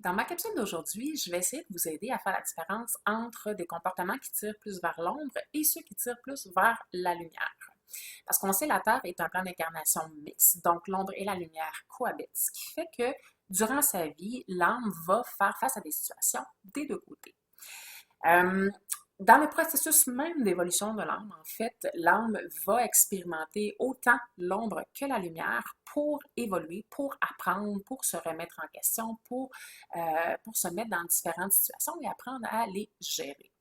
Dans ma capsule d'aujourd'hui, je vais essayer de vous aider à faire la différence entre des comportements qui tirent plus vers l'ombre et ceux qui tirent plus vers la lumière. Parce qu'on sait la Terre est un plan d'incarnation mixte, donc l'ombre et la lumière cohabitent, ce qui fait que durant sa vie, l'âme va faire face à des situations des deux côtés. Euh, Dans le processus même d'évolution de l'âme, en fait, l'âme va expérimenter autant l'ombre que la lumière pour évoluer, pour apprendre, pour se remettre en question, pour se mettre dans différentes situations et apprendre à les gérer.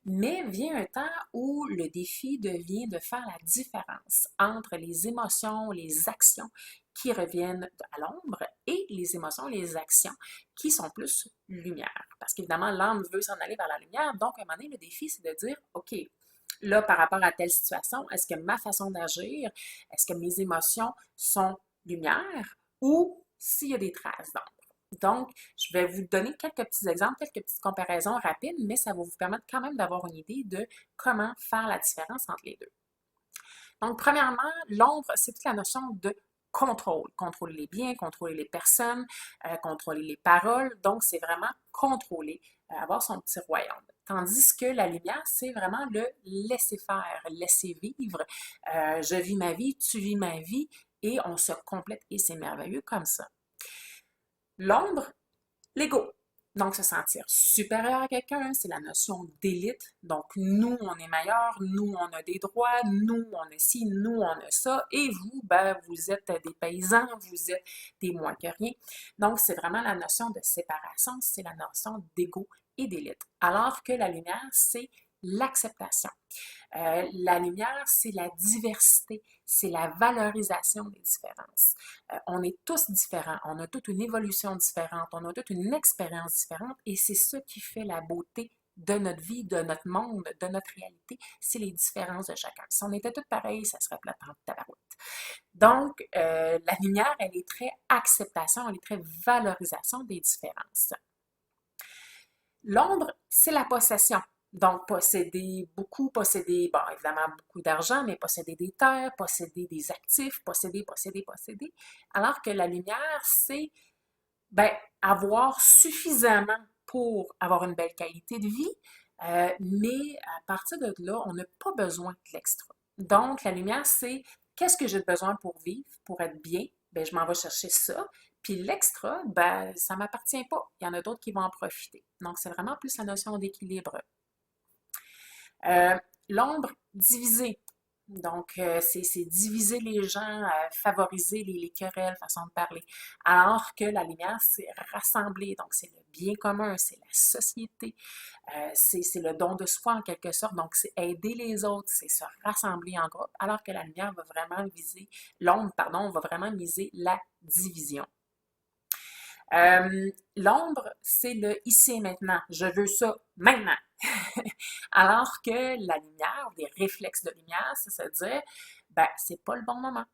Mais vient un temps où le défi devient de faire la différence entre les émotions, les actions qui reviennent à l'ombre et les émotions, les actions qui sont plus lumière. Parce qu'évidemment, l'âme veut s'en aller vers la lumière, donc à un moment donné, le défi, c'est de dire, OK, là, par rapport à telle situation, est-ce que ma façon d'agir, est-ce que mes émotions sont lumière ou s'il y a des traces d'ombre? Donc, je vais vous donner quelques petits exemples, quelques petites comparaisons rapides, mais ça va vous permettre quand même d'avoir une idée de comment faire la différence entre les deux. Donc, premièrement, l'ombre, c'est toute la notion de contrôle. Contrôler les biens, contrôler les personnes, contrôler les paroles. Donc, c'est vraiment contrôler, avoir son petit royaume. Tandis que la lumière, c'est vraiment le laisser faire, laisser vivre. Je vis ma vie, tu vis ma vie, et on se complète, et c'est merveilleux comme ça. L'ombre, l'ego. Donc, se sentir supérieur à quelqu'un, c'est la notion d'élite. Donc, nous, on est meilleur, nous, on a des droits, nous, on a ci, nous, on a ça. Et vous, ben, vous êtes des paysans, vous êtes des moins que rien. Donc, c'est vraiment la notion de séparation, c'est la notion d'ego et d'élite. Alors que la lumière, c'est l'acceptation. La lumière, c'est la diversité, c'est la valorisation des différences. On est tous différents, on a toute une évolution différente, on a toute une expérience différente et c'est ça qui fait la beauté de notre vie, de notre monde, de notre réalité, c'est les différences de chacun. Si on était tous pareils, ça serait plate en tabarouette. Donc, la lumière, elle est très acceptation, elle est très valorisation des différences. L'ombre, c'est la possession. Donc, posséder beaucoup, posséder, bon, évidemment, beaucoup d'argent, mais posséder des terres, posséder des actifs, posséder, posséder, posséder. Alors que la lumière, c'est, ben, avoir suffisamment pour avoir une belle qualité de vie, mais à partir de là, on n'a pas besoin de l'extra. Donc, la lumière, c'est qu'est-ce que j'ai besoin pour vivre, pour être bien? Ben, je m'en vais chercher ça. Puis l'extra, ben, ça ne m'appartient pas. Il y en a d'autres qui vont en profiter. Donc, c'est vraiment plus la notion d'équilibre. Euh, L'ombre divisée. Donc, c'est diviser les gens, favoriser les querelles, façon de parler. Alors que la lumière, c'est rassembler. Donc, c'est le bien commun, c'est la société, c'est le don de soi en quelque sorte. Donc, c'est aider les autres, c'est se rassembler en groupe. Alors que la lumière va vraiment viser, l'ombre, pardon, va vraiment viser la division. L'ombre, c'est le ici et maintenant. Je veux ça maintenant. Alors que la lumière, les réflexes de lumière, c'est se dire, ben, c'est pas le bon moment.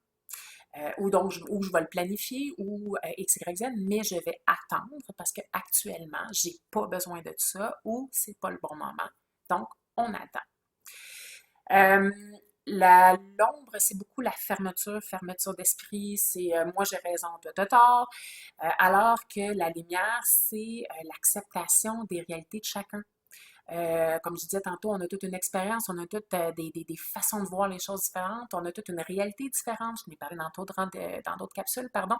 Ou donc, ou je vais le planifier, ou X, Y, Z, mais je vais attendre parce qu'actuellement, j'ai pas besoin de ça, ou c'est pas le bon moment. Donc, on attend. Euh, L'ombre, c'est beaucoup la fermeture, fermeture d'esprit, c'est moi j'ai raison, toi t'as tort, alors que la lumière, c'est l'acceptation des réalités de chacun. Comme je disais tantôt, on a toute une expérience, on a toutes des façons de voir les choses différentes, on a toute une réalité différente. Je n'ai parlé dans d'autres capsules, pardon.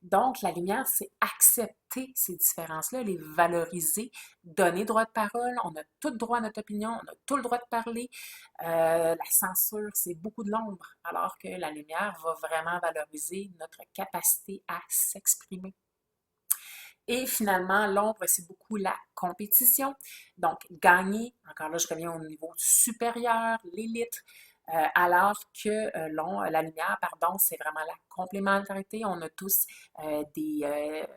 Donc, la lumière, c'est accepter ces différences-là, les valoriser, donner droit de parole. On a tout droit à notre opinion, on a tout le droit de parler. La censure, c'est beaucoup de l'ombre, alors que la lumière va vraiment valoriser notre capacité à s'exprimer. Et finalement, l'ombre, c'est beaucoup la compétition. Donc, gagner, encore là, je reviens au niveau supérieur, l'élite, alors que la lumière, pardon, c'est vraiment la complémentarité. On a tous des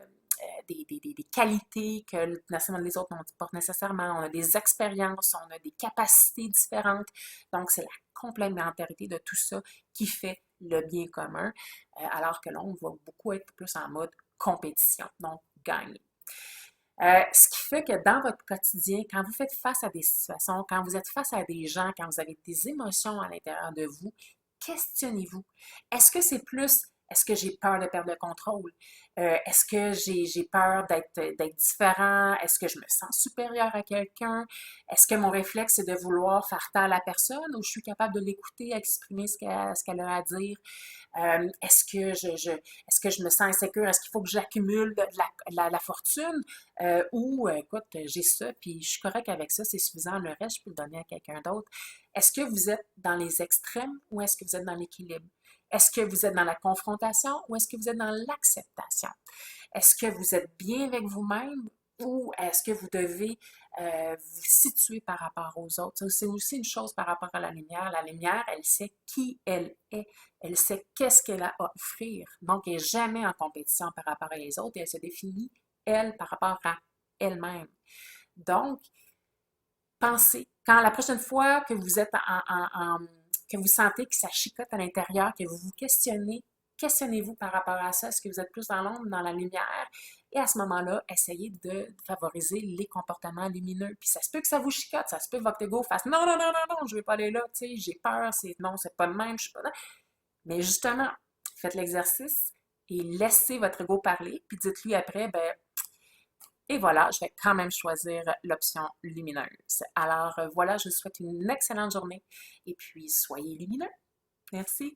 qualités que les autres n'ont pas nécessairement. On a des expériences, on a des capacités différentes. Donc, c'est la complémentarité de tout ça qui fait le bien commun, alors que l'ombre va beaucoup être plus en mode compétition. Donc, gagner. Ce qui fait que dans votre quotidien, quand vous faites face à des situations, quand vous êtes face à des gens, quand vous avez des émotions à l'intérieur de vous, questionnez-vous. Est-ce que c'est plus Est-ce que j'ai peur de perdre le contrôle? Est-ce que j'ai peur d'être différent? Est-ce que je me sens supérieure à quelqu'un? Est-ce que mon réflexe, c'est de vouloir faire taire la personne ou je suis capable de l'écouter, exprimer ce qu'elle a à dire? Est-ce que je me sens insécure? Est-ce qu'il faut que j'accumule la fortune? Écoute, j'ai ça, puis je suis correcte avec ça, c'est suffisant, le reste, je peux le donner à quelqu'un d'autre. Est-ce que vous êtes dans les extrêmes ou est-ce que vous êtes dans l'équilibre? Est-ce que vous êtes dans la confrontation ou est-ce que vous êtes dans l'acceptation? Est-ce que vous êtes bien avec vous-même ou est-ce que vous devez vous situer par rapport aux autres? C'est aussi une chose par rapport à la lumière. La lumière, elle sait qui elle est. Elle sait qu'est-ce qu'elle a à offrir. Donc, elle n'est jamais en compétition par rapport à les autres et elle se définit, elle, par rapport à elle-même. Donc, pensez, quand la prochaine fois que vous êtes que vous sentez que ça chicote à l'intérieur, que vous vous questionnez, questionnez-vous par rapport à ça. Est-ce que vous êtes plus dans l'ombre, dans la lumière? Et à ce moment-là, essayez de favoriser les comportements lumineux. Puis ça se peut que ça vous chicote, ça se peut que votre ego fasse non, non, non, non, non, je ne vais pas aller là, tu sais, j'ai peur, non, c'est pas le même, je suis pas là. Mais justement, faites l'exercice et laissez votre ego parler, puis dites-lui après, ben, et voilà, je vais quand même choisir l'option lumineuse. Alors voilà, je vous souhaite une excellente journée et puis soyez lumineux. Merci.